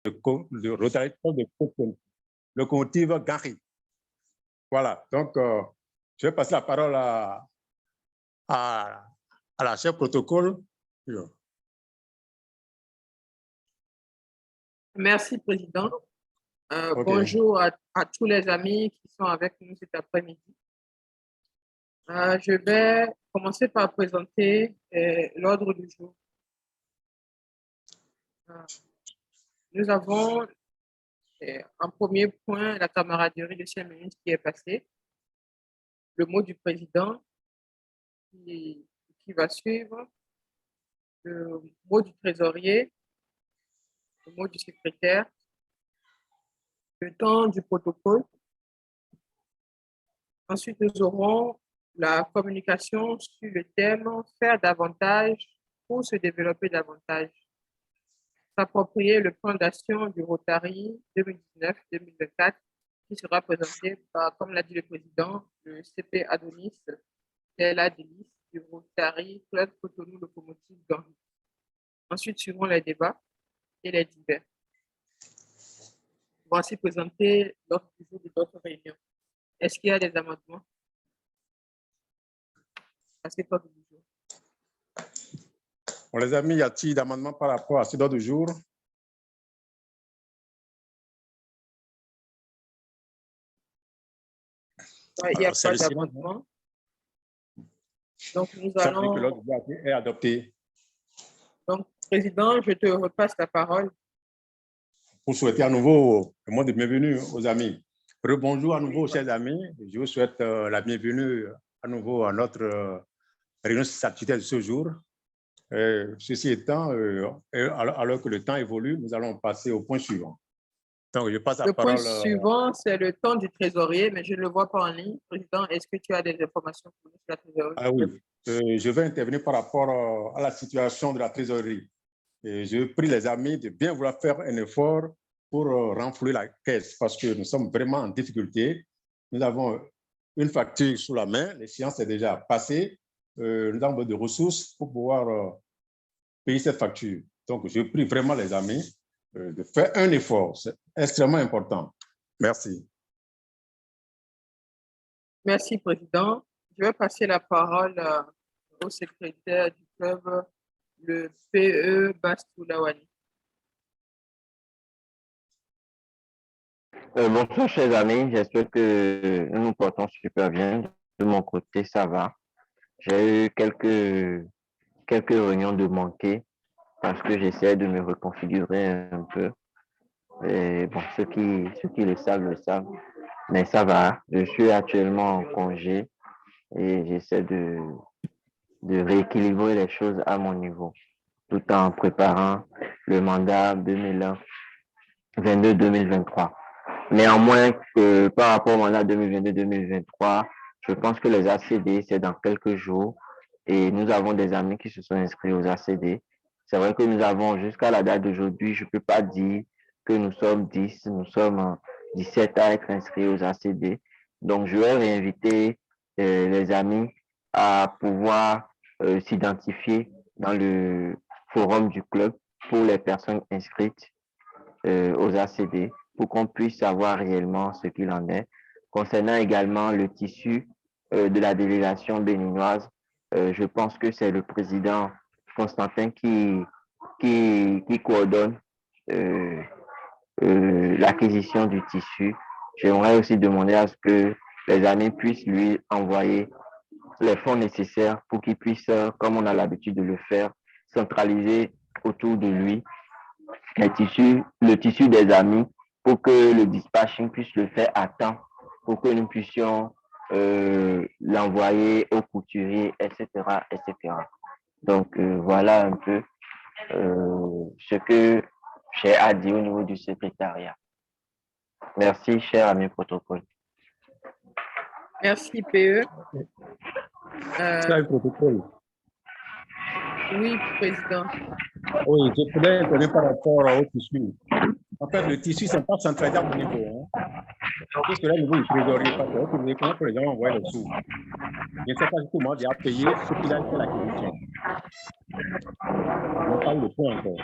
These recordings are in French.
le Rotary Club de locomotive Gary. Voilà, donc je vais passer la parole à la chef protocole. Merci, Président. Okay. Bonjour à tous les amis qui sont avec nous cet après-midi. Je vais commencer par présenter l'ordre du jour. Nous avons en premier point la camaraderie de 5 minutes qui est passée, le mot du président qui va suivre, le mot du trésorier, le mot du secrétaire, le temps du protocole. Ensuite, nous aurons la communication sur le thème « Faire davantage pour se développer davantage ». S'approprier le plan d'action du Rotary 2019-2024 qui sera présenté par, comme l'a dit le président, le CP Adonis Tella Delis du Rotary Club Cotonou Locomotive Gambie. Ensuite, suivront les débats et les divers. Voici présenter l'ordre du jour de notre réunion. Est-ce qu'il y a des amendements à cet ordre du jour? On les a mis, y a-t-il d'amendements par rapport à cet ordre du jour? Il n'y a pas d'amendement. Donc, nous allons... que l'ordre du jour est adopté. Donc, Président, je te repasse la parole. Pour souhaiter à nouveau le mot de bienvenue aux amis. Rebonjour à nouveau, chers amis. Je vous souhaite la bienvenue à nouveau à notre réunion statutaire de ce jour. Ceci étant, alors que le temps évolue, nous allons passer au point suivant. Donc, je passe la parole. Le point suivant, c'est le temps du trésorier, mais je ne le vois pas en ligne. Président, est-ce que tu as des informations pour nous sur la trésorerie? Ah oui, je vais intervenir par rapport à la situation de la trésorerie. Et je prie les amis de bien vouloir faire un effort pour renflouer la caisse parce que nous sommes vraiment en difficulté. Nous avons une facture sous la main, l'échéance est déjà passée. Nous avons de ressources pour pouvoir payer cette facture. Donc, je prie vraiment les amis de faire un effort. C'est extrêmement important. Merci. Merci, Président. Je vais passer la parole au secrétaire du club, le PE Bastou Lawani. Bonsoir, chers amis. J'espère que nous nous portons super bien. De mon côté, ça va. J'ai eu quelques réunions de manquer parce que j'essaie de me reconfigurer un peu. Et bon, ceux qui le savent, mais ça va. Je suis actuellement en congé et j'essaie de rééquilibrer les choses à mon niveau, tout en préparant le mandat 2022-2023. Néanmoins, par rapport au mandat 2022-2023, je pense que les ACD, c'est dans quelques jours et nous avons des amis qui se sont inscrits aux ACD. C'est vrai que nous avons jusqu'à la date d'aujourd'hui, je ne peux pas dire que nous sommes 10, nous sommes 17 à être inscrits aux ACD. Donc, je vais réinviter les amis à pouvoir s'identifier dans le forum du club pour les personnes inscrites aux ACD pour qu'on puisse savoir réellement ce qu'il en est. Concernant également le tissu de la délégation béninoise, je pense que c'est le président Constantin qui coordonne l'acquisition du tissu. J'aimerais aussi demander à ce que les amis puissent lui envoyer les fonds nécessaires pour qu'il puisse, comme on a l'habitude de le faire, centraliser autour de lui le tissu des amis pour que le dispatching puisse le faire à temps, pour que nous puissions l'envoyer aux couturiers, etc., etc. Donc, voilà un peu ce que j'ai à dire au niveau du secrétariat. Merci, cher ami protocole. Merci, PE. Protocole. Oui, Président. Oui, je voulais intervenir par rapport au tissu. En fait, le tissu, ce n'est pas centralisé à mon niveau. Parce que là, au niveau du trésorier, parce que comment les gens envoient les sous. Je ne sais pas comment il a payé ce qu'il a fait l'acquisition. On n'a pas eu le point encore.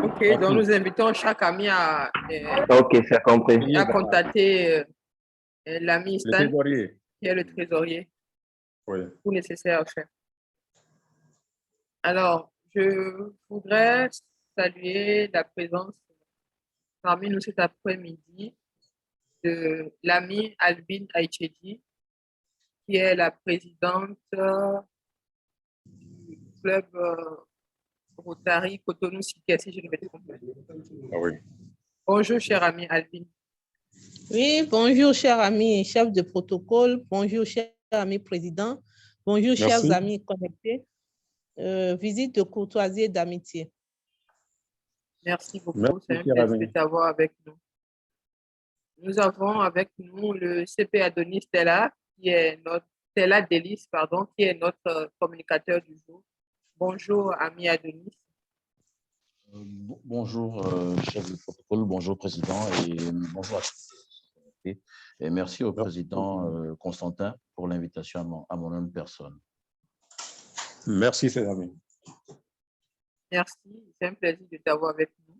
OK, donc nous invitons chaque ami à OK, c'est compris. contacter l'ami Le Stan, trésorier. qui est le trésorier, Oui. tout nécessaire à faire. Alors, je voudrais saluer la présence parmi nous cet après-midi de l'amie Albine Aïchedi, qui est la présidente du club Rotary Cotonou Sikia, si je ne me trompe pas. Ah oui. Bonjour, chère amie Albine. Oui, bonjour, cher ami chef de protocole. Bonjour, cher ami président. Bonjour, chers Merci. amis connectés. Visite de courtoisie et d'amitié. Merci beaucoup. Merci, C'est un chère plaisir de amie. t'avoir avec nous. Nous avons avec nous le CP Adonis Stella, qui est notre Stella Delis, pardon, qui est notre communicateur du jour. Bonjour, ami Adonis. Bonjour, chef de protocole, bonjour, président, et bonjour à tous. Et merci au président Constantin pour l'invitation à mon même personne. Merci, chers amis. Merci, c'est un plaisir de t'avoir avec nous.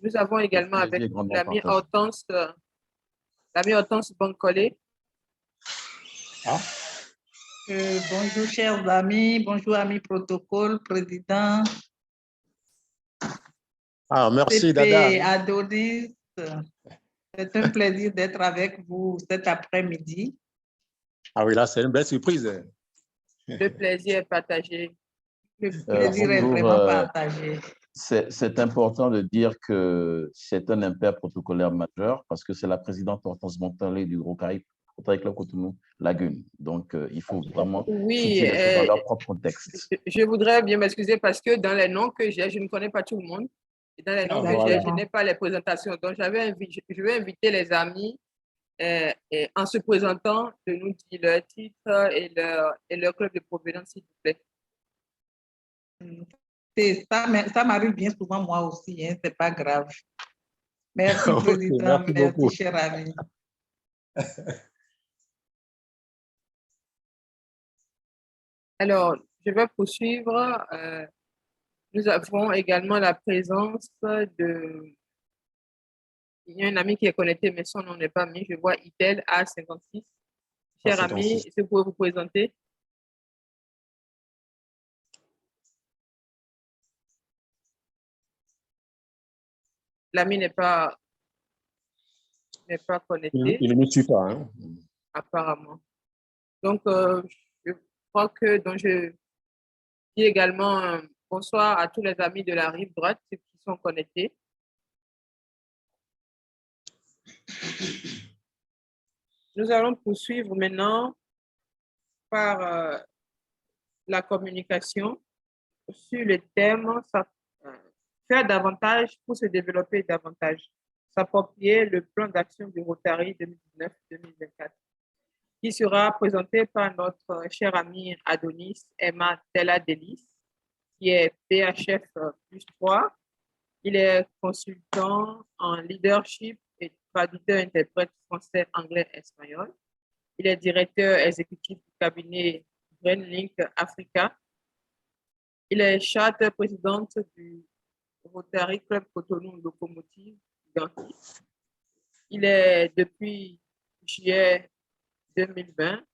Nous avons également avec l'ami Hortense Bancolé. Ah, Bonjour, chers amis. Bonjour, amis protocole, président. ah merci, CP Dada. Adonis. C'est un plaisir d'être avec vous cet après-midi. Ah oui, là, c'est une belle surprise. Le plaisir est partagé. Le plaisir est vraiment partagé. C'est important de dire que c'est un impair protocolaire majeur parce que c'est la présidente Hortense Montalé du Rotary Club Cotonou Lagune. Donc, il faut vraiment situer les choses dans leur propre contexte. Je voudrais bien m'excuser parce que dans les noms que j'ai, je ne connais pas tout le monde. Et dans les noms que j'ai, je n'ai pas les présentations. Donc, je vais inviter les amis en se présentant de nous dire leur titre et leur club de provenance, s'il vous plaît. Ça m'arrive bien souvent moi aussi, hein, c'est pas grave. Merci, Ok, président. merci beaucoup. Merci, cher ami. Alors, je vais poursuivre. Nous avons également la présence de... Il y a un ami qui est connecté, mais son nom n'est pas mis. Je vois Itel A56. Cher ami, est-ce que vous pouvez vous présenter? L'ami n'est pas connecté. Il ne me suit pas. Hein? Apparemment. Donc, je crois que je dis également bonsoir à tous les amis de la rive droite, ceux qui sont connectés. Nous allons poursuivre maintenant par la communication sur le thème faire davantage pour se développer davantage, s'approprier le plan d'action du Rotary 2019-2024, qui sera présenté par notre cher ami Adonis Emma Tella Delis, qui est PHF +3. Il est consultant en leadership et traducteur-interprète français, anglais, espagnol. Il est directeur exécutif du cabinet BrainLink Africa. Il est charter présidente du Rotary Club Cotonou Locomotive Gambie. Il est depuis juillet 2020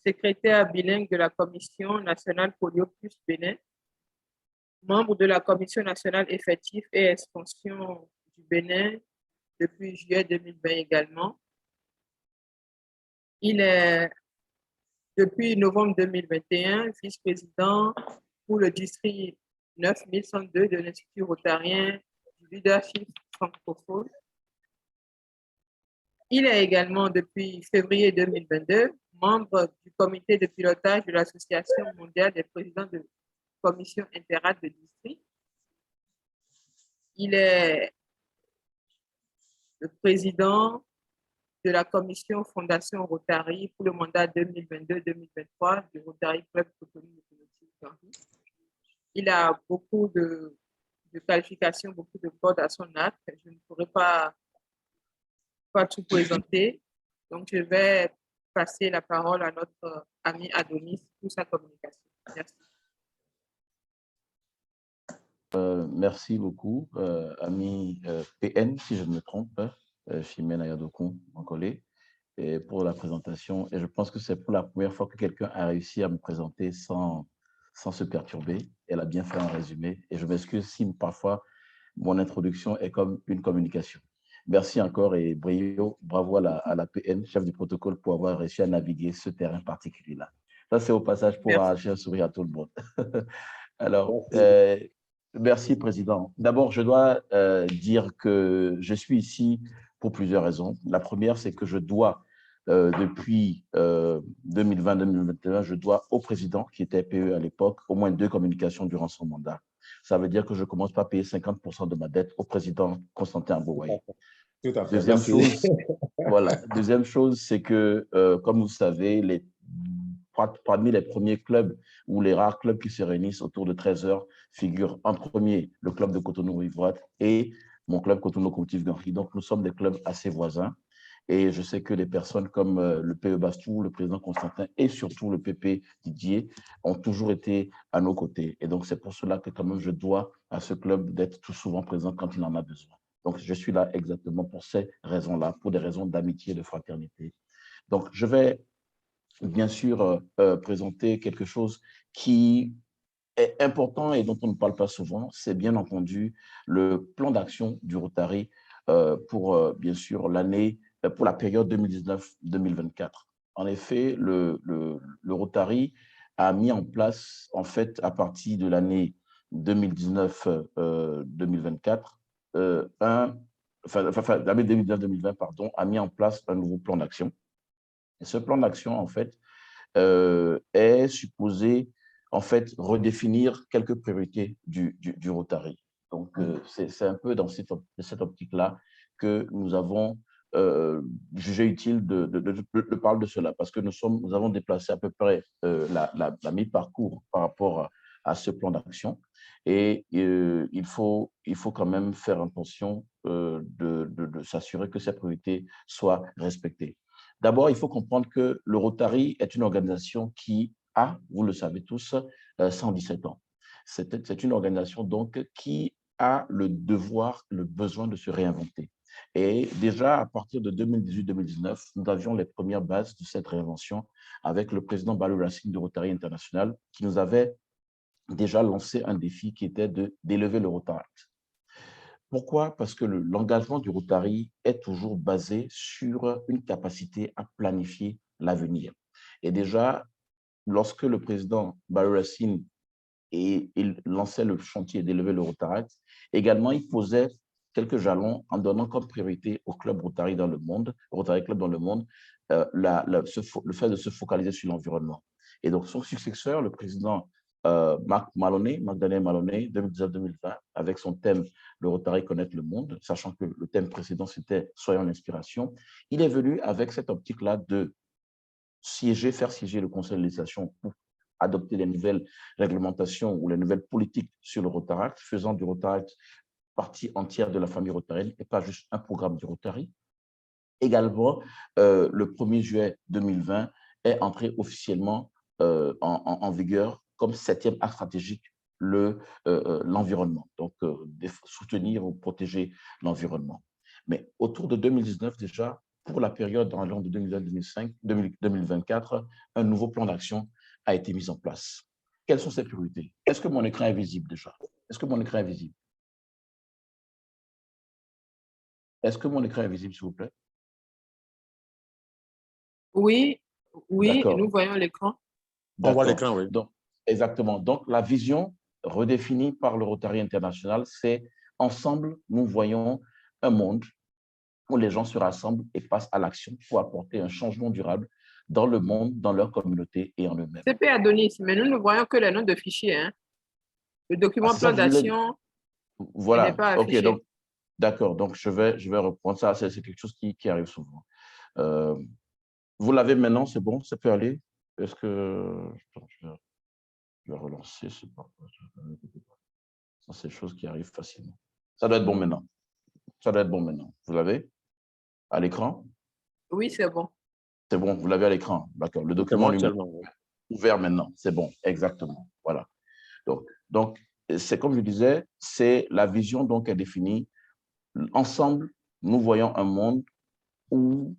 secrétaire bilingue de la Commission nationale Polio Plus Bénin, membre de la Commission nationale effective et expansion du Bénin depuis juillet 2020 également. Il est, depuis novembre 2021, vice-président pour le district 9102 de l'Institut rotarien du leadership francophone. Il est également, depuis février 2022, membre du comité de pilotage de l'Association mondiale des présidents de commission interrade de district. Il est le président de la commission Fondation Rotary pour le mandat 2022-2023 du Rotary Club Cotonou Locomotive Gambie. Il a beaucoup de qualifications, beaucoup de cordes à son arc. Je ne pourrais pas tout présenter. Donc, je vais passer la parole à notre ami Adonis pour sa communication. Merci. Merci beaucoup, ami PN, si je ne me trompe, Chimène Ayadokun, mon collègue, et pour la présentation. Et je pense que c'est pour la première fois que quelqu'un a réussi à me présenter sans se perturber. Elle a bien fait un résumé. Et je m'excuse si parfois mon introduction est comme une communication. Merci encore et bravo à la PN, chef du protocole, pour avoir réussi à naviguer ce terrain particulier-là. Ça, c'est au passage pour arracher un sourire à tout le monde. Alors, merci, Président. D'abord, je dois dire que je suis ici pour plusieurs raisons. La première, c'est que je dois, depuis 2020-2021, je dois au Président, qui était PE à l'époque, au moins 2 communications durant son mandat. Ça veut dire que je commence par payer 50% de ma dette au Président Constantin Ambouaye. Tout à fait. Deuxième chose, voilà. Deuxième chose, c'est que, comme vous savez, parmi les premiers clubs ou les rares clubs qui se réunissent autour de 13h figurent en premier le club de Cotonou-Rivoire et mon club Cotonou-Locomotive-Ganri. Donc, nous sommes des clubs assez voisins. Et je sais que des personnes comme le PE Bastou, le président Constantin et surtout le PP Didier ont toujours été à nos côtés. Et donc, c'est pour cela que quand même je dois à ce club d'être tout souvent présent quand il en a besoin. Donc, je suis là exactement pour ces raisons-là, pour des raisons d'amitié et de fraternité. Donc, je vais bien sûr présenter quelque chose qui est important et dont on ne parle pas souvent. C'est bien entendu le plan d'action du Rotary pour, bien sûr, pour la période 2019-2024. En effet, le Rotary a mis en place, en fait, à partir de l'année 2019-2024, l'année 2019-2020, pardon, a mis en place un nouveau plan d'action. Et ce plan d'action, en fait, est supposé, en fait, redéfinir quelques priorités du Rotary. Donc, c'est un peu dans cette optique-là que nous avons jugé utile de parler de cela, parce que nous avons déplacé à peu près la mi-parcours par rapport à ce plan d'action. Et il faut quand même faire attention de s'assurer que ces priorités soient respectées. D'abord, il faut comprendre que le Rotary est une organisation qui a, vous le savez tous, 117 ans. C'est une organisation donc qui a le devoir, le besoin de se réinventer. Et déjà, à partir de 2018-2019, nous avions les premières bases de cette réinvention avec le président Balou Racine du Rotary International qui nous avait déjà lancé un défi qui était d'élever le Rotary. Pourquoi? Parce que l'engagement du Rotary est toujours basé sur une capacité à planifier l'avenir. Et déjà, lorsque le président Barry Racine il lançait le chantier d'élever le Rotary, également, il posait quelques jalons en donnant comme priorité au club Rotary dans le monde, Rotary Club dans le monde, le fait de se focaliser sur l'environnement. Et donc, son successeur, le président Daniel Maloney, 2019-2020, avec son thème « Le Rotary connaître le monde », sachant que le thème précédent, c'était « Soyons l'inspiration », il est venu avec cette optique-là de faire siéger le conseil de législation pour adopter les nouvelles réglementations ou les nouvelles politiques sur le Rotary, faisant du Rotary partie entière de la famille rotarienne et pas juste un programme du Rotary. Également, le 1er juillet 2020 est entré officiellement en vigueur comme 7e axe stratégique l'environnement, donc soutenir ou protéger l'environnement. Mais autour de 2019 déjà, pour la période dans l'an de 2024, un nouveau plan d'action a été mis en place. Quelles sont ces priorités? Est-ce que mon écran est visible déjà? Est-ce que mon écran est visible? Est-ce que mon écran est visible, s'il vous plaît? Oui, nous voyons l'écran. On voit l'écran, oui. Donc, exactement. Donc, la vision redéfinie par le Rotary International, c'est ensemble, nous voyons un monde où les gens se rassemblent et passent à l'action pour apporter un changement durable dans le monde, dans leur communauté et en eux-mêmes. C'est P. Adonis, mais nous ne voyons que les noms de fichiers. Hein. Le document plan d'action n'est pas affiché. OK, donc, d'accord. Donc, je vais reprendre ça. C'est quelque chose qui arrive souvent. Vous l'avez maintenant, c'est bon? Ça peut aller? Est-ce que... Je vais relancer. Ça, c'est des choses qui arrivent facilement. Ça doit être bon maintenant. Ça doit être bon maintenant. Vous l'avez à l'écran? Oui, c'est bon. C'est bon, vous l'avez à l'écran. D'accord. Le document est ouvert maintenant. C'est bon, exactement. Voilà. Donc, c'est comme je disais, c'est la vision donc est définie. Ensemble, nous voyons un monde où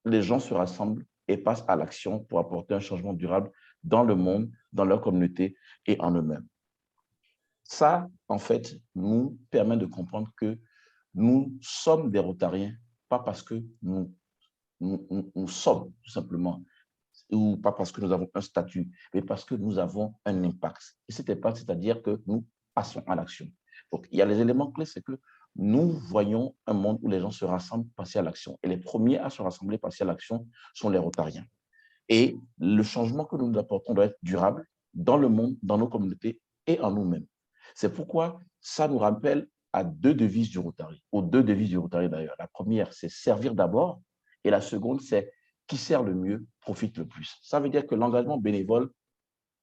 les gens se rassemblent et passent à l'action pour apporter un changement durable dans le monde, dans leur communauté et en eux-mêmes. Ça, en fait, nous permet de comprendre que nous sommes des Rotariens, pas parce que nous sommes, tout simplement, ou pas parce que nous avons un statut, mais parce que nous avons un impact. Et cet impact, c'est-à-dire que nous passons à l'action. Donc, il y a les éléments clés, c'est que nous voyons un monde où les gens se rassemblent, passer à l'action. Et les premiers à se rassembler, passer à l'action, sont les Rotariens. Et le changement que nous apportons doit être durable dans le monde, dans nos communautés et en nous-mêmes. C'est pourquoi ça nous rappelle à deux devises du Rotary, aux deux devises du Rotary d'ailleurs. La première, c'est servir d'abord, et la seconde, c'est qui sert le mieux, profite le plus. Ça veut dire que l'engagement bénévole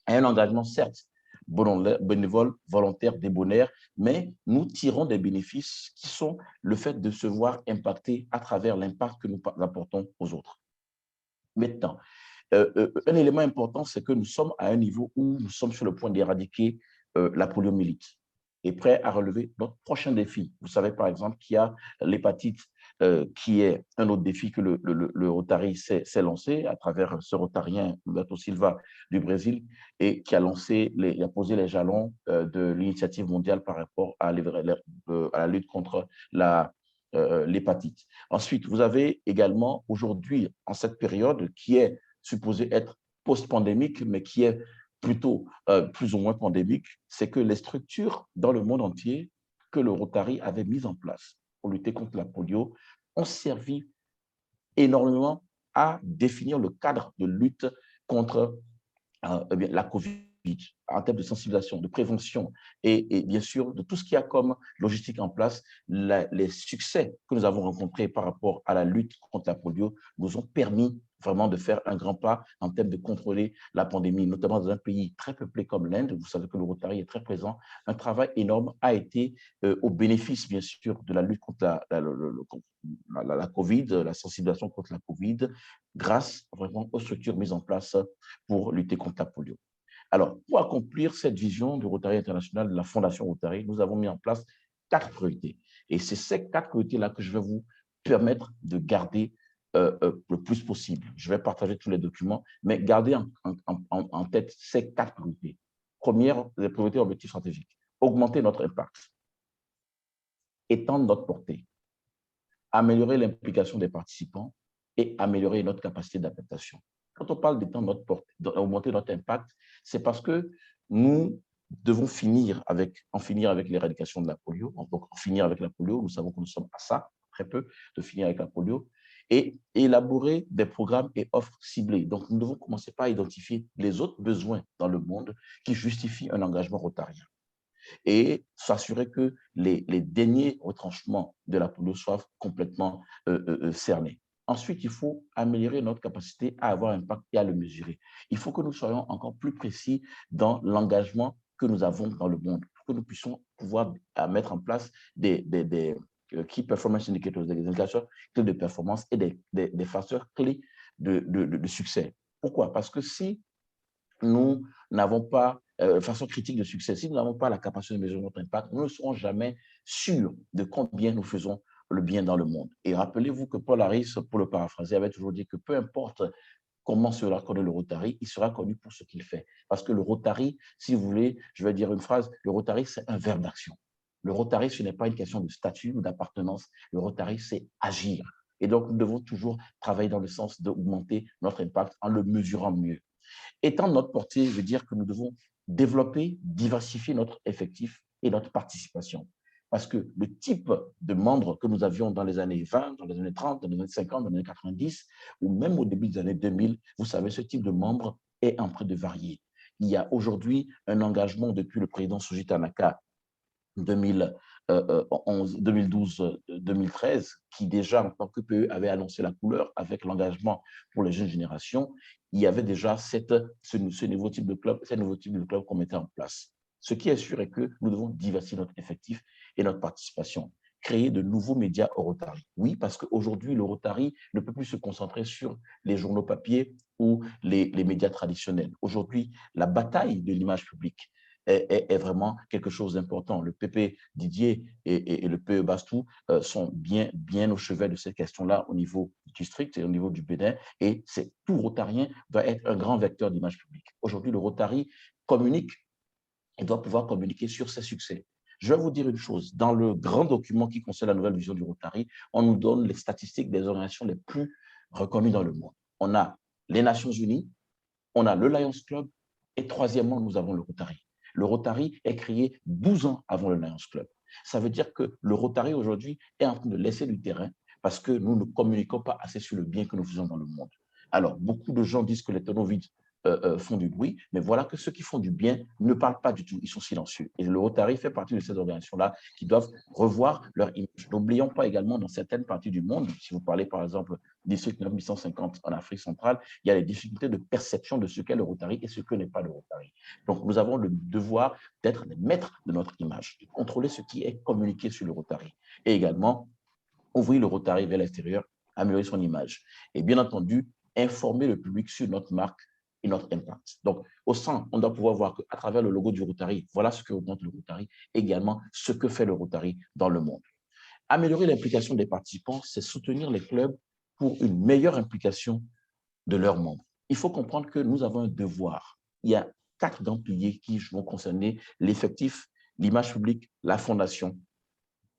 est un engagement, certes, bénévole, volontaire, débonnaire, mais nous tirons des bénéfices qui sont le fait de se voir impacter à travers l'impact que nous apportons aux autres. Maintenant, un élément important, c'est que nous sommes à un niveau où nous sommes sur le point d'éradiquer la poliomyélite et prêts à relever notre prochain défi. Vous savez, par exemple, qu'il y a l'hépatite qui est un autre défi que le Rotary s'est lancé à travers ce Rotarien, Humberto Silva du Brésil, et qui a posé les jalons de l'initiative mondiale par rapport à la lutte contre l'hépatite. Ensuite, vous avez également aujourd'hui, en cette période qui est supposée être post-pandémique, mais qui est plutôt plus ou moins pandémique, c'est que les structures dans le monde entier que le Rotary avait mises en place pour lutter contre la polio ont servi énormément à définir le cadre de lutte contre la COVID, en termes de sensibilisation, de prévention et bien sûr de tout ce qu'il y a comme logistique en place. Les succès que nous avons rencontrés par rapport à la lutte contre la polio nous ont permis vraiment de faire un grand pas en termes de contrôler la pandémie, notamment dans un pays très peuplé comme l'Inde. Vous savez que le Rotary est très présent. Un travail énorme a été au bénéfice, bien sûr, de la lutte contre la COVID, la sensibilisation contre la COVID, grâce vraiment aux structures mises en place pour lutter contre la polio. Alors, pour accomplir cette vision du Rotary international de la Fondation Rotary, nous avons mis en place 4 priorités. Et c'est ces 4 priorités-là que je vais vous permettre de garder le plus possible. Je vais partager tous les documents, mais gardez en tête ces 4 priorités. Première, les priorités objectifs stratégiques. Augmenter notre impact, étendre notre portée, améliorer l'implication des participants et améliorer notre capacité d'adaptation. Quand on parle d'étendre notre portée, d'augmenter notre impact, c'est parce que nous devons en finir avec l'éradication de la polio. Donc, en finir avec la polio, nous savons que nous sommes à ça, très peu, de finir avec la polio, et élaborer des programmes et offres ciblées. Donc, nous devons commencer par identifier les autres besoins dans le monde qui justifient un engagement rotarien et s'assurer que les derniers retranchements de la polio soient complètement cernés. Ensuite, il faut améliorer notre capacité à avoir un impact et à le mesurer. Il faut que nous soyons encore plus précis dans l'engagement que nous avons dans le monde, pour que nous puissions pouvoir mettre en place des Key Performance Indicators, des indicateurs clés de performance et des facteurs clés de succès. Pourquoi? Parce que si nous n'avons pas, façon critique de succès, si nous n'avons pas la capacité de mesurer notre impact, nous ne serons jamais sûrs de combien nous faisons le bien dans le monde. Et rappelez-vous que Paul Harris, pour le paraphraser, avait toujours dit que peu importe comment sera connu le Rotary, il sera connu pour ce qu'il fait. Parce que le Rotary, si vous voulez, je vais dire une phrase, le Rotary, c'est un verbe d'action. Le Rotary, ce n'est pas une question de statut ou d'appartenance. Le Rotary, c'est agir. Et donc, nous devons toujours travailler dans le sens d'augmenter notre impact en le mesurant mieux. Étant notre portée, veut dire que nous devons développer, diversifier notre effectif et notre participation. Parce que le type de membres que nous avions dans les années 20, dans les années 30, dans les années 50, dans les années 90, ou même au début des années 2000, vous savez, ce type de membres est en train de varier. Il y a aujourd'hui un engagement depuis le président Suji Tanaka 2012-2013, qui déjà, en tant que PE, avait annoncé la couleur avec l'engagement pour les jeunes générations. Il y avait déjà ce nouveau type de club qu'on mettait en place. Ce qui est sûr est que nous devons diversifier notre effectif et notre participation, créer de nouveaux médias au Rotary. Oui, parce qu'aujourd'hui, le Rotary ne peut plus se concentrer sur les journaux papier ou les médias traditionnels. Aujourd'hui, la bataille de l'image publique est vraiment quelque chose d'important. Le PP Didier et le PE Bastou sont bien au chevet de cette question-là au niveau du district et au niveau du Bénin. Et tout Rotarien doit être un grand vecteur d'image publique. Aujourd'hui, le Rotary communique et doit pouvoir communiquer sur ses succès. Je vais vous dire une chose. Dans le grand document qui concerne la nouvelle vision du Rotary, on nous donne les statistiques des organisations les plus reconnues dans le monde. On a les Nations Unies, on a le Lions Club et troisièmement, nous avons le Rotary. Le Rotary est créé 12 ans avant le Lions Club. Ça veut dire que le Rotary aujourd'hui est en train de laisser du terrain parce que nous ne communiquons pas assez sur le bien que nous faisons dans le monde. Alors, beaucoup de gens disent que les tonneaux vides font du bruit, mais voilà que ceux qui font du bien ne parlent pas du tout, ils sont silencieux. Et le Rotary fait partie de ces organisations-là qui doivent revoir leur image. N'oublions pas également dans certaines parties du monde, si vous parlez par exemple du district 9850 en Afrique centrale, il y a des difficultés de perception de ce qu'est le Rotary et ce que n'est pas le Rotary. Donc nous avons le devoir d'être les maîtres de notre image, de contrôler ce qui est communiqué sur le Rotary et également ouvrir le Rotary vers l'extérieur, améliorer son image et bien entendu informer le public sur notre marque et notre impact. Donc, au sein, on doit pouvoir voir qu'à travers le logo du Rotary, voilà ce que représente le Rotary, également ce que fait le Rotary dans le monde. Améliorer l'implication des participants, c'est soutenir les clubs pour une meilleure implication de leurs membres. Il faut comprendre que nous avons un devoir. Il y a 4 grands piliers qui vont concerner l'effectif, l'image publique, la fondation,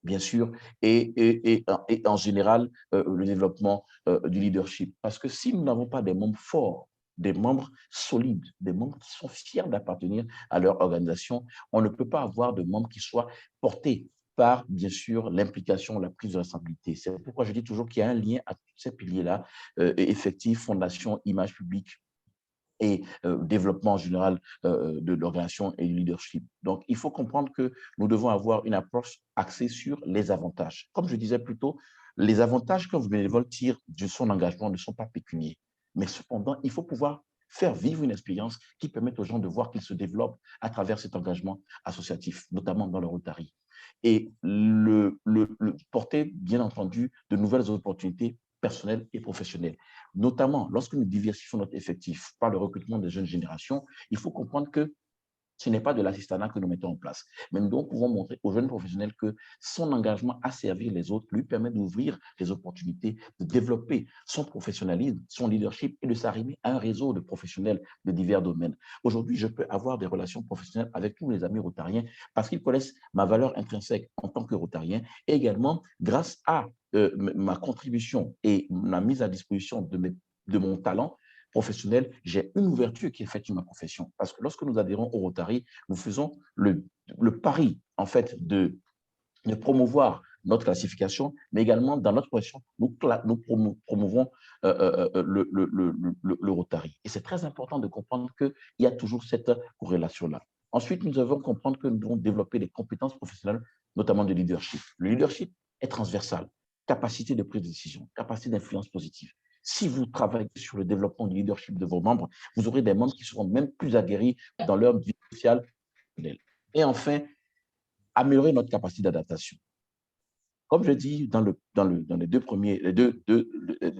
bien sûr, et en général, le développement du leadership. Parce que si nous n'avons pas des membres forts, des membres solides, des membres qui sont fiers d'appartenir à leur organisation, on ne peut pas avoir de membres qui soient portés par, bien sûr, l'implication, la prise de responsabilité. C'est pourquoi je dis toujours qu'il y a un lien à tous ces piliers-là, effectif, fondation, image publique, et développement en général de l'organisation et du leadership. Donc, il faut comprendre que nous devons avoir une approche axée sur les avantages. Comme je disais plus tôt, les avantages que le bénévole tire de son engagement ne sont pas pécuniaires. Mais cependant, il faut pouvoir faire vivre une expérience qui permette aux gens de voir qu'ils se développent à travers cet engagement associatif, notamment dans le Rotary. Et porter, bien entendu, de nouvelles opportunités personnelles et professionnelles. Notamment, lorsque nous diversifions notre effectif par le recrutement des jeunes générations, il faut comprendre que ce n'est pas de l'assistanat que nous mettons en place. Mais nous pouvons montrer aux jeunes professionnels que son engagement à servir les autres lui permet d'ouvrir des opportunités, de développer son professionnalisme, son leadership et de s'arrimer à un réseau de professionnels de divers domaines. Aujourd'hui, je peux avoir des relations professionnelles avec tous mes amis rotariens parce qu'ils connaissent ma valeur intrinsèque en tant que rotarien et également grâce à ma contribution et ma mise à disposition de mon talent professionnel, j'ai une ouverture qui est faite sur ma profession. Parce que lorsque nous adhérons au Rotary, nous faisons le pari, en fait, de promouvoir notre classification, mais également dans notre profession, nous promouvons le Rotary. Et c'est très important de comprendre qu'il y a toujours cette corrélation-là. Ensuite, nous devons comprendre que nous devons développer des compétences professionnelles, notamment de leadership. Le leadership est transversal. Capacité de prise de décision, capacité d'influence positive. Si vous travaillez sur le développement du leadership de vos membres, vous aurez des membres qui seront même plus aguerris dans leur vie sociale. Et enfin, améliorer notre capacité d'adaptation. Comme je dis dans les deux premiers,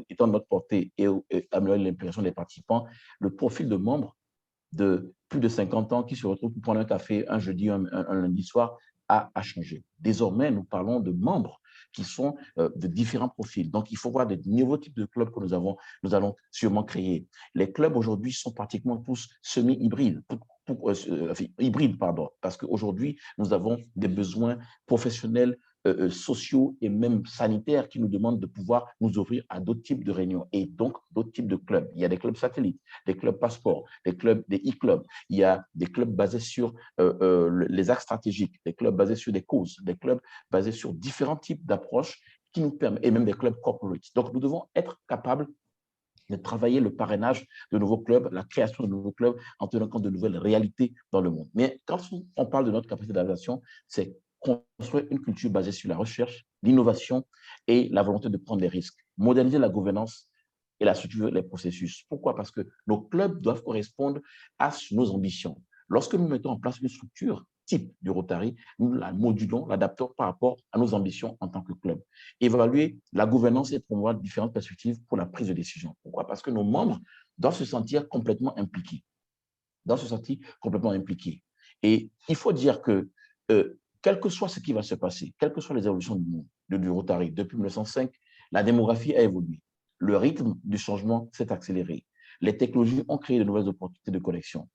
étant de notre portée et améliorer l'implication des participants, le profil de membres de plus de 50 ans qui se retrouvent pour prendre un café un jeudi, un lundi soir a changé. Désormais, nous parlons de membres qui sont de différents profils. Donc, il faut voir des nouveaux types de clubs que nous allons sûrement créer. Les clubs aujourd'hui sont pratiquement tous semi-hybrides, hybrides, parce qu'aujourd'hui, nous avons des besoins professionnels, sociaux et même sanitaires qui nous demandent de pouvoir nous ouvrir à d'autres types de réunions et donc d'autres types de clubs. Il y a des clubs satellites, des clubs passeports, des e-clubs. Il y a des clubs basés sur les axes stratégiques, des clubs basés sur des causes, des clubs basés sur différents types d'approches qui nous permettent, et même des clubs corporate. Donc, nous devons être capables de travailler le parrainage de nouveaux clubs, la création de nouveaux clubs en tenant compte de nouvelles réalités dans le monde. Mais quand on parle de notre capacité d'adaptation, c'est construire une culture basée sur la recherche, l'innovation et la volonté de prendre des risques. Moderniser la gouvernance et la structure des processus. Pourquoi? Parce que nos clubs doivent correspondre à nos ambitions. Lorsque nous mettons en place une structure type du Rotary, nous la modulons, l'adaptons par rapport à nos ambitions en tant que club. Évaluer la gouvernance et promouvoir différentes perspectives pour la prise de décision. Pourquoi? Parce que nos membres doivent se sentir complètement impliqués. Et il faut dire que, quel que soit ce qui va se passer, quelles que soient les évolutions du monde, du Rotary, depuis 1905, la démographie a évolué. Le rythme du changement s'est accéléré. Les technologies ont créé de nouvelles opportunités de connexion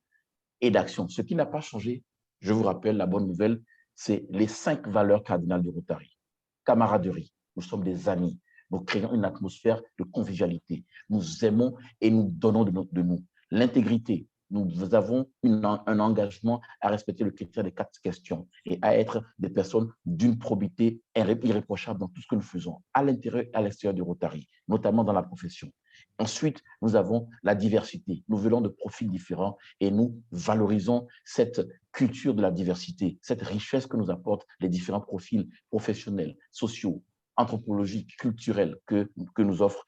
et d'action. Ce qui n'a pas changé, je vous rappelle, la bonne nouvelle, c'est les 5 valeurs cardinales du Rotary. Camaraderie, nous sommes des amis. Nous créons une atmosphère de convivialité. Nous aimons et nous donnons de nous. L'intégrité, nous avons un engagement à respecter le critère des 4 questions et à être des personnes d'une probité irréprochable dans tout ce que nous faisons, à l'intérieur et à l'extérieur du Rotary, notamment dans la profession. Ensuite, nous avons la diversité. Nous venons de profils différents et nous valorisons cette culture de la diversité, cette richesse que nous apportent les différents profils professionnels, sociaux, anthropologiques, culturels que nous offre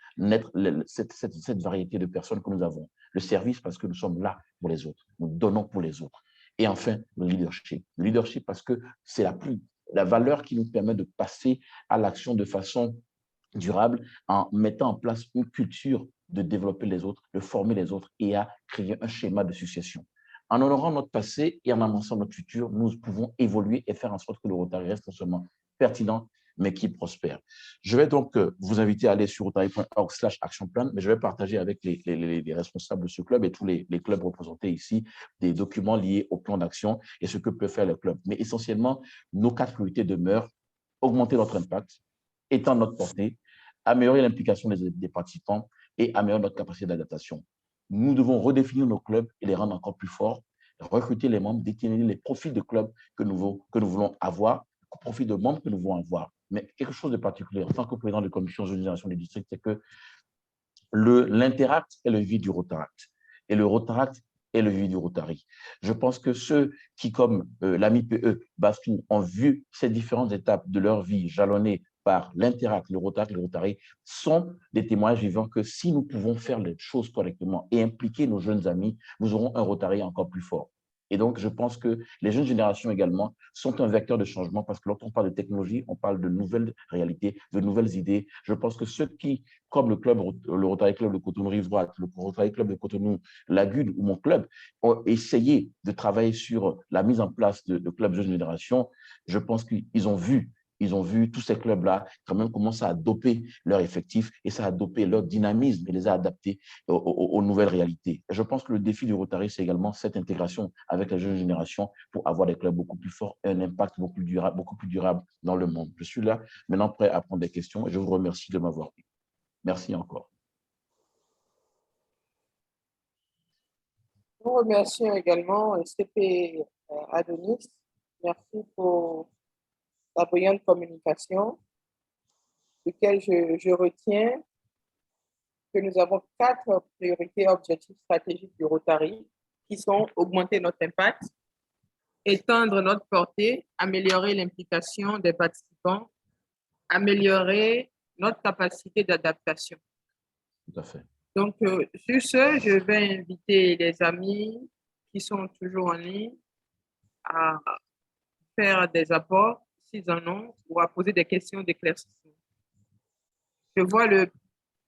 cette variété de personnes que nous avons. Le service parce que nous sommes là pour les autres, nous donnons pour les autres. Et enfin, le leadership. Le leadership parce que c'est la valeur qui nous permet de passer à l'action de façon durable en mettant en place une culture de développer les autres, de former les autres et à créer un schéma de succession. En honorant notre passé et en avançant notre futur, nous pouvons évoluer et faire en sorte que le Rotary reste non seulement pertinent, mais qui prospère. Je vais donc vous inviter à aller sur rotary.org/actionplan, mais je vais partager avec les responsables de ce club et tous les clubs représentés ici des documents liés au plan d'action et ce que peut faire le club. Mais essentiellement, nos 4 priorités demeurent augmenter notre impact, étendre notre portée, améliorer l'implication des participants et améliorer notre capacité d'adaptation. Nous devons redéfinir nos clubs et les rendre encore plus forts, recruter les membres, déterminer les profils de clubs que nous voulons avoir, les profils de membres que nous voulons avoir. Mais quelque chose de particulier, en tant que président de commission de génération des districts, c'est que l'Interact est le vie du Rotaract et le Rotaract est le vie du Rotary. Je pense que ceux qui, comme l'ami PE Bastou, ont vu ces différentes étapes de leur vie jalonnées par l'Interact, le Rotary, sont des témoignages vivants que si nous pouvons faire les choses correctement et impliquer nos jeunes amis, nous aurons un Rotary encore plus fort. Et donc, je pense que les jeunes générations également sont un vecteur de changement parce que lorsqu'on parle de technologie, on parle de nouvelles réalités, de nouvelles idées. Je pense que ceux qui, comme le Rotary Club de Cotonou-Rive droite, le Rotary Club de Cotonou-Lagune ou mon club, ont essayé de travailler sur la mise en place de clubs jeunes générations, je pense qu'ils ont vu tous ces clubs-là quand même commencer à doper leur effectif et ça a dopé leur dynamisme et les a adaptés aux nouvelles réalités. Et je pense que le défi du Rotary, c'est également cette intégration avec la jeune génération pour avoir des clubs beaucoup plus forts et un impact beaucoup plus durable dans le monde. Je suis là maintenant prêt à prendre des questions et je vous remercie de m'avoir vu. Merci encore. Nous remercions également CP Adonis. Merci pour la brillante communication, duquel je retiens que nous avons 4 priorités objectifs stratégiques du Rotary qui sont augmenter notre impact, étendre notre portée, améliorer l'implication des participants, améliorer notre capacité d'adaptation. Tout à fait. Donc, sur ce, je vais inviter les amis qui sont toujours en ligne à faire des apports s'ils en ont ou à poser des questions d'éclaircissement. Je vois le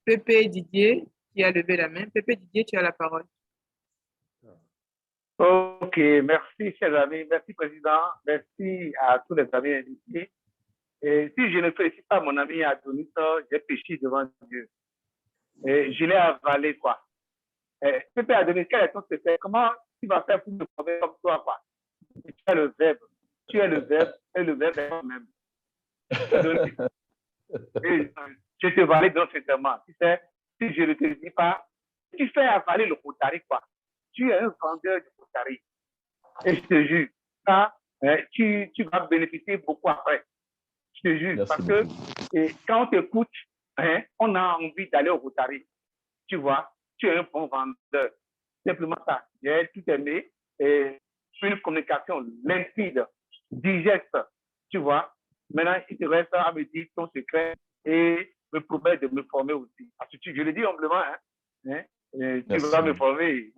Pépé Didier qui a levé la main. Pépé Didier, tu as la parole. OK, merci, chers amis. Merci, Président. Merci à tous les amis invités. Et si je ne félicite pas mon ami Adonis, j'ai péché devant Dieu. Et je l'ai avalé, quoi. Pépé Adonis, quel est ton secret? Comment tu vas faire pour me prouver comme toi, quoi? Tu es le verbe. Tu es le verbe et le verbe est toi-même. Et je te valide dans ce terme. Tu sais, si je ne te dis pas, tu fais avaler le Rotary, quoi. Tu es un vendeur du Rotary. Et je te jure, ça, tu vas bénéficier beaucoup après. Je te jure, merci parce beaucoup. que quand on t'écoute, on a envie d'aller au Rotary. Tu vois, tu es un bon vendeur. Simplement ça. J'ai tout aimé. Et une communication limpide, digeste, tu vois. Maintenant, il te reste à me dire ton secret et me promettre de me former aussi. Parce que je le dis humblement, tu vas me former,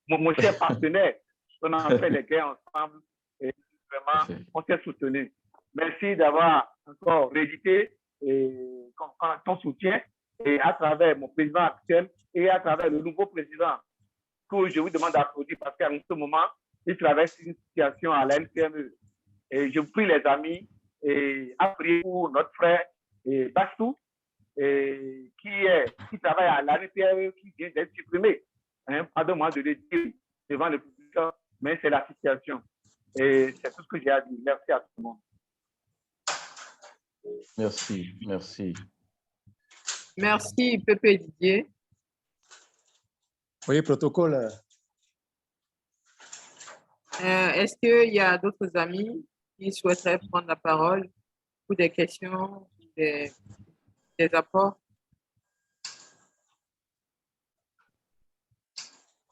mon cher partenaire. On a fait les gains ensemble et vraiment, on s'est soutenus. Merci d'avoir encore réédité ton soutien et à travers mon président actuel et à travers le nouveau président que je vous demande d'applaudir parce qu'à ce moment, ils traversent une situation à la LCME. Et je prie les amis à prier pour notre frère Bastou, qui travaille à l'ANPE, qui vient d'être supprimé. Pardon-moi de le dire devant le public, mais c'est la situation. Et c'est tout ce que j'ai à dire. Merci à tout le monde. Merci, merci. Merci, Pépé Didier. Oui, protocole. Est-ce qu'il y a d'autres amis qui souhaiteraient prendre la parole pour des questions, des apports?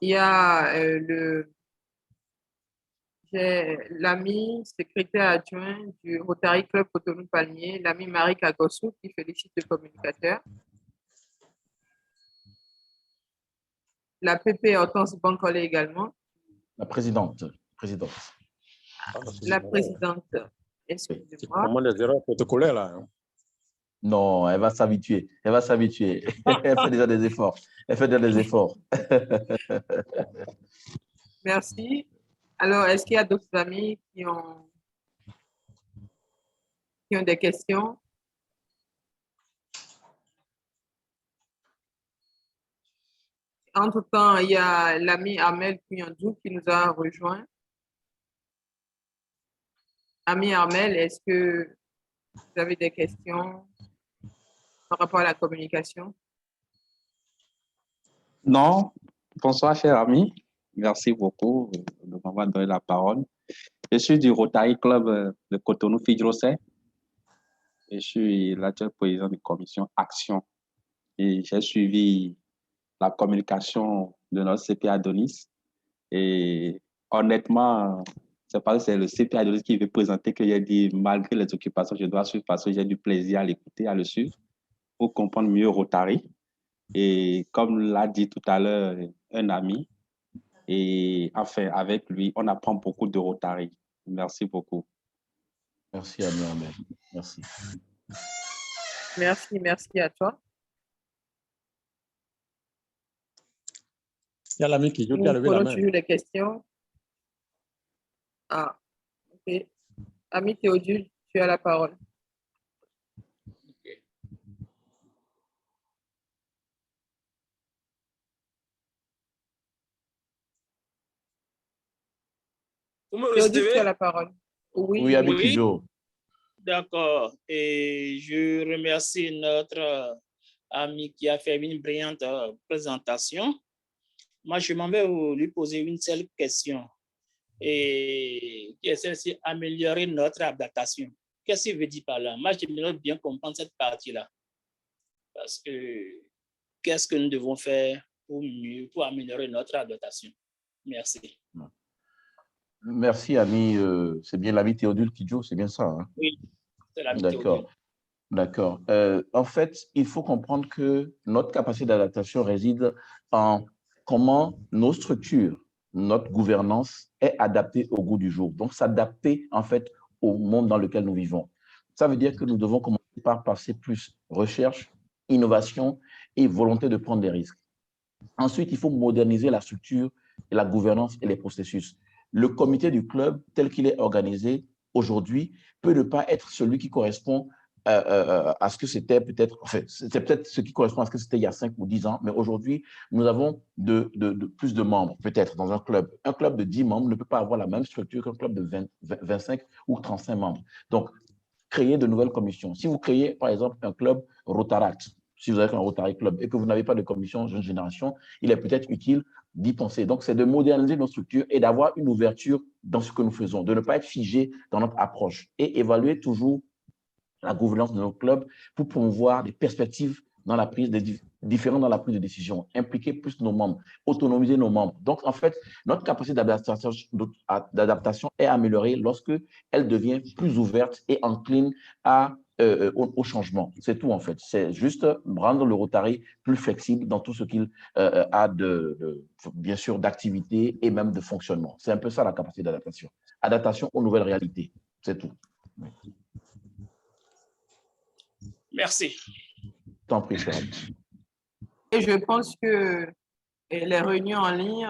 Il y a l'ami secrétaire adjoint du Rotary Club Cotonou-Palmier, l'ami Marie Kagossou, qui félicite le communicateur. La PP Hortense Bankole également. La présidente. La présidente, excusez-moi. C'est vraiment des erreurs protocolaires là. Hein. Non, elle va s'habituer. Elle fait déjà des efforts. Merci. Alors, est-ce qu'il y a d'autres amis qui ont des questions? Entre-temps, il y a l'ami Armel Kounyandou qui nous a rejoint. Ami Armel, est-ce que vous avez des questions par rapport à la communication? Non. Bonsoir, cher ami. Merci beaucoup de m'avoir donné la parole. Je suis du Rotary Club de Cotonou-Fidjrosset. Je suis l'actuel président de la commission Action. Et j'ai suivi la communication de notre CP Adonis. Et honnêtement, c'est parce que c'est le CP Adonis qui veut présenter que j'ai dit, malgré les occupations, je dois suivre parce que j'ai du plaisir à l'écouter, à le suivre, pour comprendre mieux Rotary. Et comme l'a dit tout à l'heure un ami, et enfin, avec lui, on apprend beaucoup de Rotary. Merci beaucoup. Merci, ami Armel. Merci. Merci à toi. Il y a l'ami qui a levé la main. Toujours des questions. Ah, ok. Ami Théodule, tu as la parole. Vous me recevez? Tu as la parole. Oui, ami Kijo. D'accord. Et je remercie notre ami qui a fait une brillante présentation. Moi, je m'en vais lui poser une seule question. Et qui est celle-ci, améliorer notre adaptation. Qu'est-ce qu'il veut dire par là? Moi, j'aimerais bien comprendre cette partie-là. Parce que qu'est-ce que nous devons faire pour améliorer notre adaptation? Merci. Merci, ami. C'est bien l'ami Théodule Kidjo, c'est bien ça. Hein? Oui, c'est l'ami Théodule. D'accord. En fait, il faut comprendre que notre capacité d'adaptation réside en comment nos structures, notre gouvernance est adaptée au goût du jour. Donc, s'adapter en fait au monde dans lequel nous vivons. Ça veut dire que nous devons commencer par passer plus recherche, innovation et volonté de prendre des risques. Ensuite, il faut moderniser la structure et la gouvernance et les processus. Le comité du club, tel qu'il est organisé aujourd'hui, peut ne pas être celui qui correspond à ce que c'était peut-être, enfin, c'est peut-être ce qui correspond à ce que c'était il y a 5 ou 10 ans, mais aujourd'hui, nous avons plus de membres, peut-être, dans un club. Un club de 10 membres ne peut pas avoir la même structure qu'un club de 25 ou 35 membres. Donc, créer de nouvelles commissions. Si vous créez, par exemple, un club Rotaract, si vous avez un Rotary Club et que vous n'avez pas de commission jeune génération, il est peut-être utile d'y penser. Donc, c'est de moderniser nos structures et d'avoir une ouverture dans ce que nous faisons, de ne pas être figé dans notre approche et évaluer toujours la gouvernance de nos clubs pour promouvoir des perspectives dans la prise différentes dans la prise de décision, impliquer plus nos membres, autonomiser nos membres. Donc, en fait, notre capacité d'adaptation est améliorée lorsque elle devient plus ouverte et encline au changement. C'est tout, en fait. C'est juste rendre le Rotary plus flexible dans tout ce qu'il a bien sûr, d'activité et même de fonctionnement. C'est un peu ça, la capacité d'adaptation. Adaptation aux nouvelles réalités. C'est tout. Merci. T'en prie, cher. Et je pense que les réunions en ligne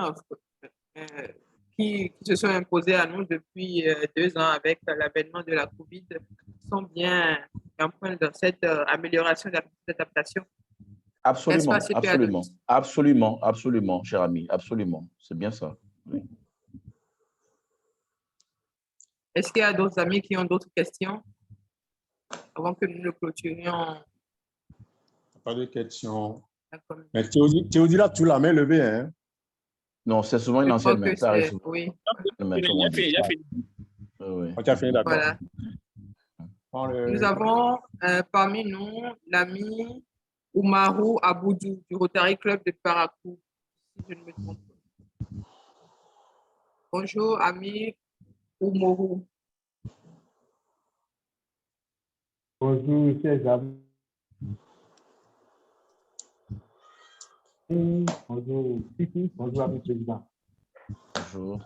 qui se sont imposés à nous depuis 2 ans avec l'avènement de la COVID sont bien en point dans cette amélioration de l'adaptation. Absolument, absolument, absolument, absolument, cher ami, absolument. C'est bien ça. Oui. Est-ce qu'il y a d'autres amis qui ont d'autres questions avant que nous le clôturions? Pas de questions. Mais Théodila, tu la main levée, hein? Non, c'est souvent une ancienne main. Oui. Il a fini. Oui. Tu as fini, d'accord. Voilà. Nous avons parmi nous l'ami Oumarou Aboudou du Rotary Club de Parakou, si je ne me trompe pas. Bonjour, ami Oumarou. Bonjour, chers amis. Bonjour, Titi. Bonjour, ami président. Bonjour.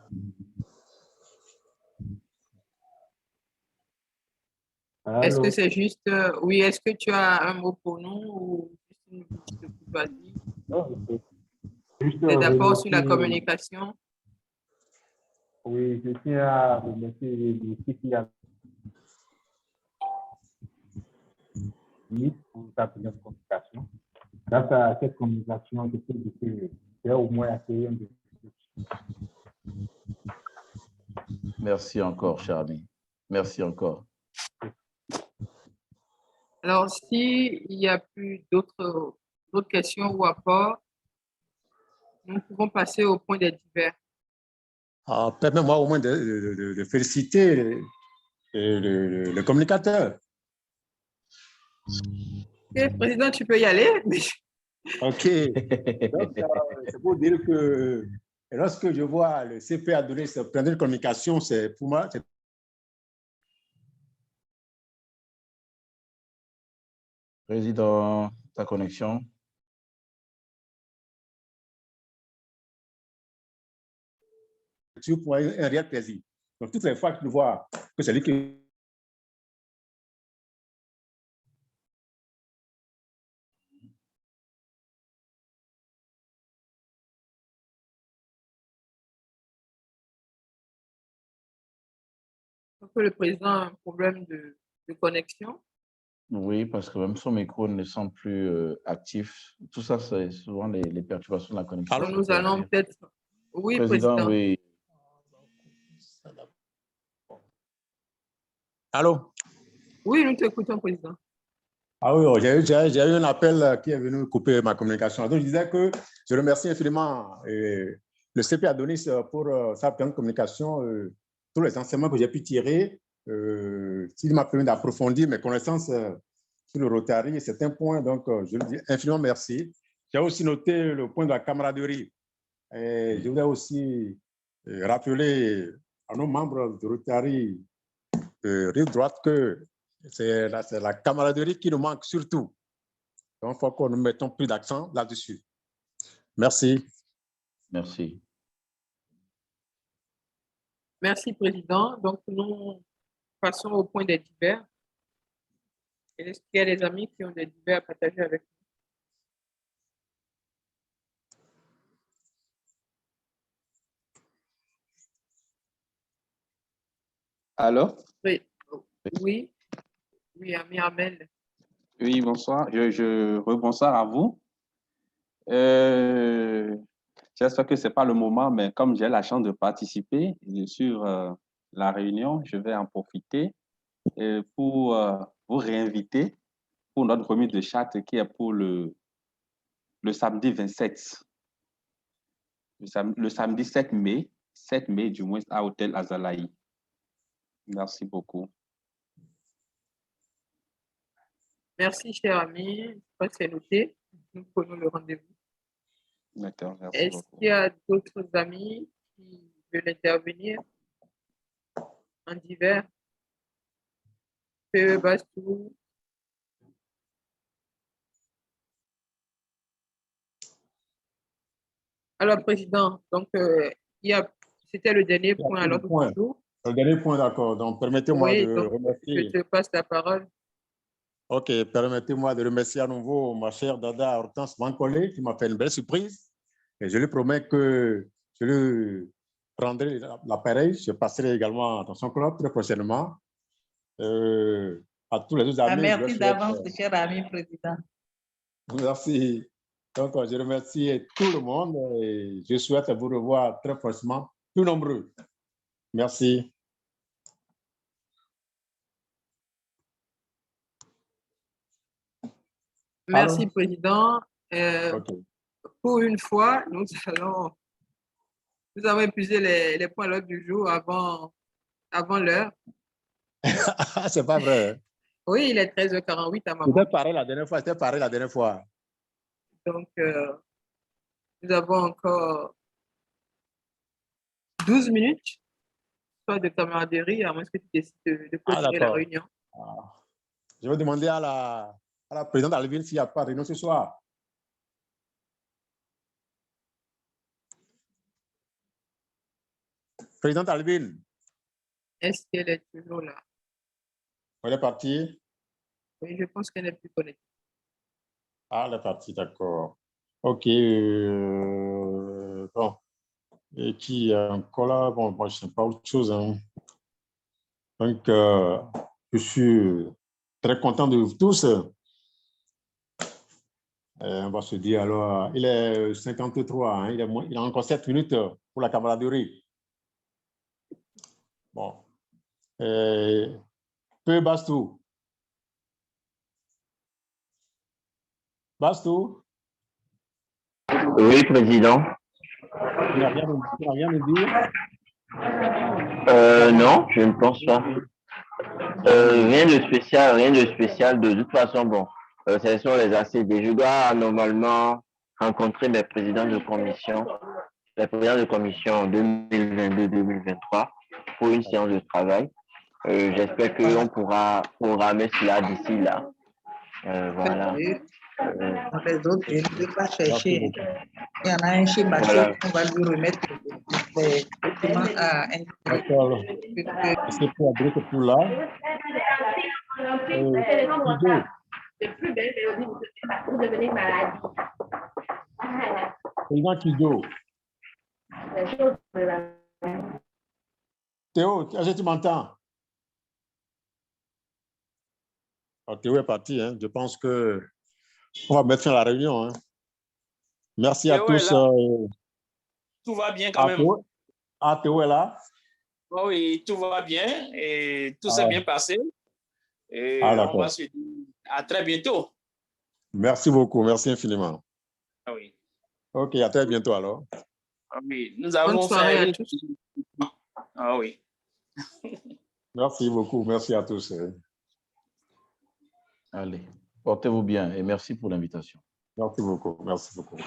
Est-ce que c'est juste, oui, est-ce que tu as un mot pour nous ou juste une visite de courtoisie? C'est d'abord sur la communication. Oui, je tiens à remercier les qui a mis pour sa première communication. Grâce à cette communication, je peux dire que j'ai au moins accueilli un de. Merci encore, cher ami. Merci encore. Alors, s'il n'y a plus d'autres questions ou apports, nous pouvons passer au point des divers. Permets-moi au moins de féliciter le communicateur. Ok, président, tu peux y aller. OK. Donc, c'est pour dire que lorsque je vois le CPA donner ce plan de communication, c'est pour moi, c'est Président, ta connexion. pour un réel plaisir. Donc, toutes les fois que tu vois que c'est lui qui le président a un problème de connexion. Oui, parce que même son micro ne semble plus actif. Tout ça, c'est souvent les perturbations de la connexion. Alors, nous allons peut-être... Oui, président. Oui. Allô? Oui, nous t'écoutons, président. Ah oui, j'ai eu un appel qui est venu couper ma communication. Donc, je disais que je remercie infiniment le CP Adonis pour sa pleine communication, tous les enseignements que j'ai pu tirer. Il m'a permis d'approfondir mes connaissances sur le Rotary. C'est un point, donc je le dis infiniment merci. J'ai aussi noté le point de la camaraderie. Et je voudrais aussi rappeler à nos membres du Rotary rive droite que c'est la camaraderie qui nous manque surtout. Donc, il faut que nous mettons plus d'accent là-dessus. Merci. Merci. Merci, président. Donc, nous passons au point des divers. Est-ce qu'il y a des amis qui ont des divers à partager avec nous? Allô? Oui. Oui. Oui, ami Amel. Oui, bonsoir. Rebonsoir à vous. J'espère que ce n'est pas le moment, mais comme j'ai la chance de participer sur la réunion, je vais en profiter pour vous réinviter pour notre remise de charte qui est pour le samedi 27. Le samedi 7 mai du moins à Hôtel Azalaï. Merci beaucoup. Merci, cher ami. Je crois que c'est noté. Nous prenons le rendez-vous. D'accord, merci beaucoup. Est-ce qu'il y a d'autres amis qui veulent intervenir en divers? PE Bastou. Alors, président, donc, c'était le dernier point à l'ordre du jour. Le dernier point, d'accord. Donc, permettez-moi de remercier. Je te passe la parole. OK, permettez-moi de remercier à nouveau ma chère Dada Hortense Vancolé qui m'a fait une belle surprise. Et je lui promets que je lui prendrai l'appareil, je passerai également dans son club très prochainement. À tous les autres amis. Merci d'avance, cher ami président. Merci. Donc, je remercie tout le monde et je souhaite vous revoir très prochainement, plus nombreux. Merci. Merci, Président. Pour une fois, nous avons épuisé les points à l'ordre du jour avant l'heure. C'est pas vrai. Oui, il est 13h48 à ma C'était pareil la dernière fois. Donc, nous avons encore 12 minutes, soit de camaraderie, à moins que tu décides de clôturer la réunion. Je vais demander à la présidente Alvin s'il n'y a pas de réunion ce soir. Présidente Alvin. Est-ce qu'elle est toujours là? Elle est partie? Oui, je pense qu'elle n'est plus connectée. Ah, elle est partie, d'accord. OK. Bon. Et qui est encore là? Bon, moi, je ne sais pas autre chose. Hein. Donc, je suis très content de vous tous. On va se dire alors, il est 53, hein, il a encore 7 minutes pour la camaraderie. Bon. Peu Bastou. Bastou? Oui, président. Tu n'as rien à dire? Non, je ne pense pas. Rien de spécial. De toute façon, bon, ce sont les ACD. Je dois normalement rencontrer mes présidents de commission, les présidents de commission 2022-2023 pour une séance de travail. J'espère qu'on pourra programmer cela d'ici là. Voilà. Les autres, je ne vais pas chercher. Il y en a un chez Mathieu, voilà. On va lui remettre les documents à un. D'accord. C'est pour abrir ce coup-là. C'est plus belle, vous devenez malade. Président Kido. Théo, est-ce que tu m'entends? Oh, Théo est parti. Hein. Je pense qu'on va mettre fin à la réunion. Hein. Merci Théo à tous. Tout va bien quand même. Théo est là? Oh, oui, tout va bien et tout s'est bien passé. Et on va se dire à très bientôt. Merci beaucoup. Merci infiniment. Ah oui. OK, à très bientôt alors. Ah oui, nous avons fait... Ah oui. Merci beaucoup. Merci à tous. Allez, portez-vous bien et merci pour l'invitation. Merci beaucoup. Merci beaucoup.